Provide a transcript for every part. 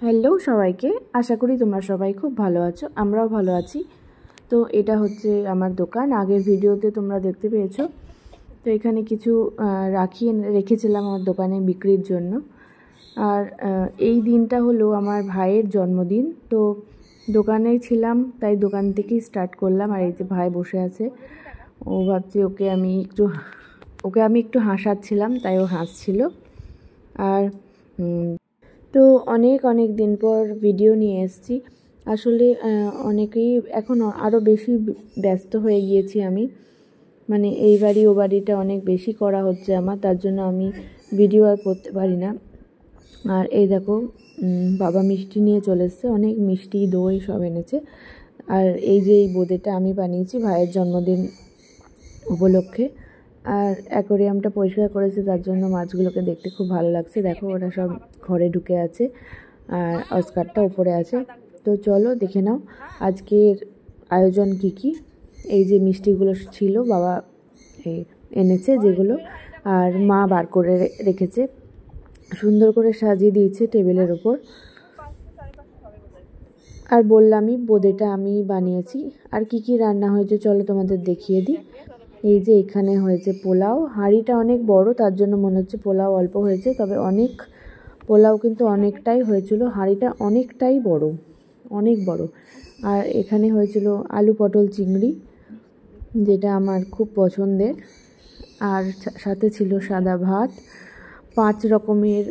Hello সবাইকে, আশা করি তোমরা সবাই খুব ভালো আছো। আমরাও ভালো আছি। তো এটা হচ্ছে আমার দোকান, আগের ভিডিওতে তোমরা দেখতে পেয়েছো। তো এখানে কিছু রাখি রেখেছিলাম আমার দোকানে বিক্রির জন্য। আর এই দিনটা হলো আমার ভাইয়ের জন্মদিন। তো দোকানেই ছিলাম, তাই দোকান থেকেই স্টার্ট করলাম। আর এই যে ভাই বসে আছে, ও ভাবছে ওকে আমি একটু হাসাচ্ছিলাম, তাই ও হাসছিল। আর তো অনেক দিন পর ভিডিও নিয়ে এসেছি। আসলে অনেকেই এখন আরও বেশি ব্যস্ত হয়ে গিয়েছি আমি, মানে এই বাড়ি ও বাড়িটা অনেক বেশি করা হচ্ছে আমার, তার জন্য আমি ভিডিও আর করতে পারি না। আর এই দেখো বাবা মিষ্টি নিয়ে চলে এসছে, অনেক মিষ্টি দই সব এনেছে। আর এই যে এই বোঁদেটা আমি বানিয়েছি ভাইয়ের জন্মদিন উপলক্ষে। আর অ্যাকোরিয়ামটা পরিষ্কার করেছে, তার জন্য মাছগুলোকে দেখতে খুব ভালো লাগছে। দেখো ওরা সব ঘরে ঢুকে আছে আর অস্কারটা উপরে আছে। তো চলো দেখে নাও আজকের আয়োজন কি। এই যে মিষ্টিগুলো ছিল বাবা এনেছে যেগুলো, আর মা বার করে রেখেছে, সুন্দর করে সাজিয়ে দিয়েছে টেবিলের ওপর। আর বললামই বোঁদেটা আমি বানিয়েছি। আর কি রান্না হয়েছে চলো তোমাদের দেখিয়ে দিই। এই যে এখানে হয়েছে পোলাও, হাঁড়িটা অনেক বড়, তার জন্য মনে হচ্ছে পোলাও অল্প হয়েছে, তবে পোলাও কিন্তু অনেকটাই হয়েছিল। হাঁড়িটা অনেকটাই বড়, অনেক বড়। আর এখানে হয়েছিল আলু পটল চিংড়ি, যেটা আমার খুব পছন্দের। আর সাথে ছিল সাদা ভাত, 5 রকমের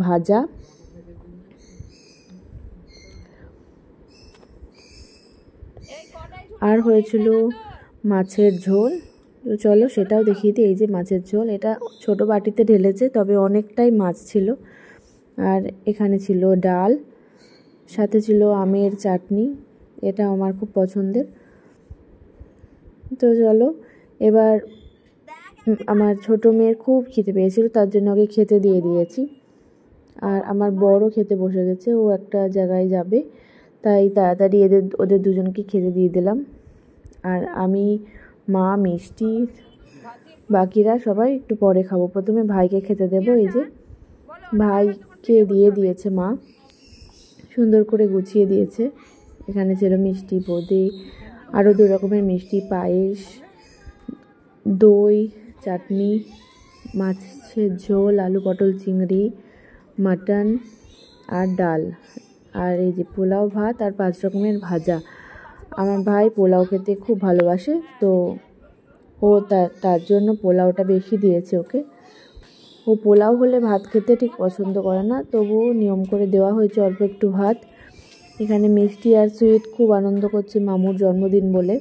ভাজা, আর হয়েছিল মাছের ঝোল। তো চলো সেটাও দেখিয়ে দিই। এই যে মাছের ঝোল, এটা ছোট বাটিতে ঢেলেছে, তবে অনেকটাই মাছ ছিল। আর এখানে ছিল ডাল, সাথে ছিল আমের চাটনি, এটা আমার খুব পছন্দের। তো চলো এবার আমার ছোট মেয়ের খুব খেতে পেয়েছিল, তার জন্য ওকে খেতে দিয়ে দিয়েছি। আর আমার বড় খেতে বসে গেছে, ও একটা জায়গায় যাবে, তাই তাড়াতাড়ি ওদের দুজনকে খেতে দিয়ে দিলাম। আর আমি, মা, মিষ্টি, বাকিরা সবাই একটু পরে খাবো। প্রথমে ভাইকে খেতে দেবো। এই যে ভাইকে দিয়ে দিয়েছে মা, সুন্দর করে গুছিয়ে দিয়েছে। এখানে ছিল মিষ্টি, বোঁদে, আরও 2 রকমের মিষ্টি, পায়েস, দই, চাটনি, মাছের ঝোল, আলু পটল চিংড়ি, মাটন আর ডাল। আর এই যে পোলাও, ভাত আর 5 রকমের ভাজা। আমার ভাই পোলাও খেতে খুব ভালোবাসে, তো ও তার জন্য পোলাওটা বেশি দিয়েছে ওকে। ও পোলাও হলে ভাত খেতে ঠিক পছন্দ করে না, তবুও নিয়ম করে দেওয়া হয়েছে অল্প একটু ভাত। এখানে মিষ্টি আর সুইট খুব আনন্দ করছে মামুর জন্মদিন বলে।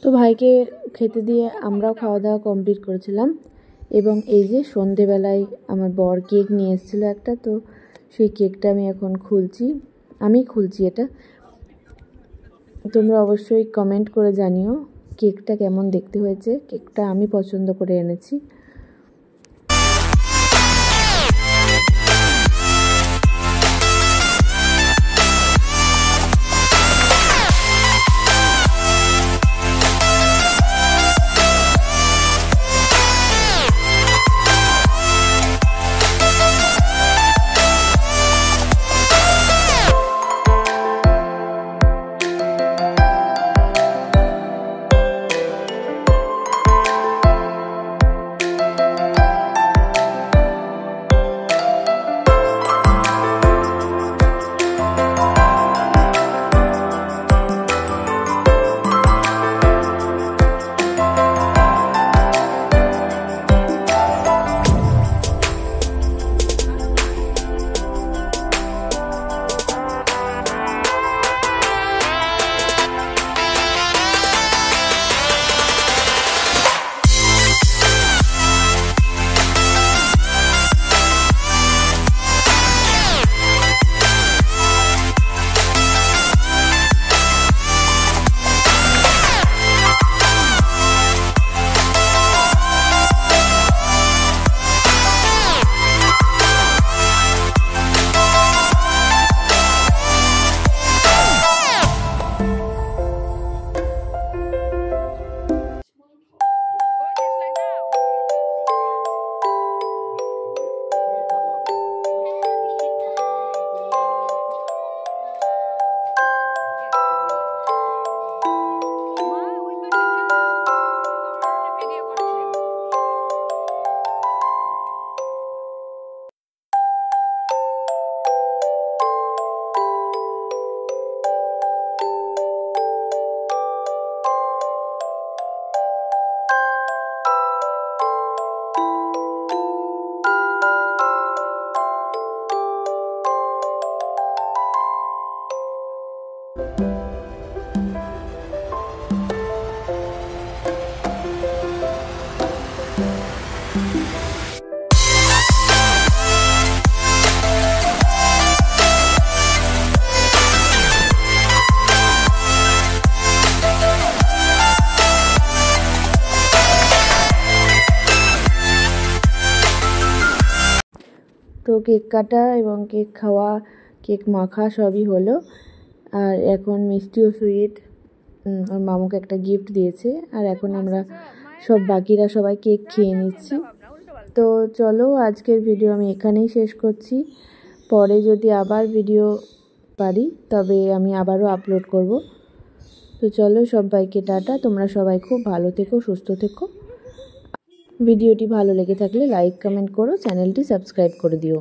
তো ভাইকে খেতে দিয়ে আমরাও খাওয়া দাওয়া কমপ্লিট করেছিলাম। এবং এই যে সন্ধেবেলায় আমার বর কেক নিয়ে এসেছিলো একটা, তো সেই কেকটা আমি এখন খুলছি এটা। তোমরা অবশ্যই কমেন্ট করে জানিও কেকটা কেমন দেখতে হয়েছে। কেকটা আমি পছন্দ করে এনেছি। তো কেক কাটা এবং কেক খাওয়া, কেক মাখা সবই হলো। আর এখন মিষ্টি ও সুইট ওর মামুকে একটা গিফট দিয়েছে। আর এখন আমরা সব বাকিরা সবাই কেক খেয়ে নিচ্ছি। তো চলো, আজকের ভিডিও আমি এখানেই শেষ করছি। পরে যদি আবার ভিডিও পারি তবে আমি আবারও আপলোড করব। তো চলো, সবাইকে টাটা। তোমরা সবাই খুব ভালো থেকো, সুস্থ থেকো। ভিডিওটি ভালো লেগে থাকলে লাইক কমেন্ট করো, চ্যানেলটি সাবস্ক্রাইব করে দিও।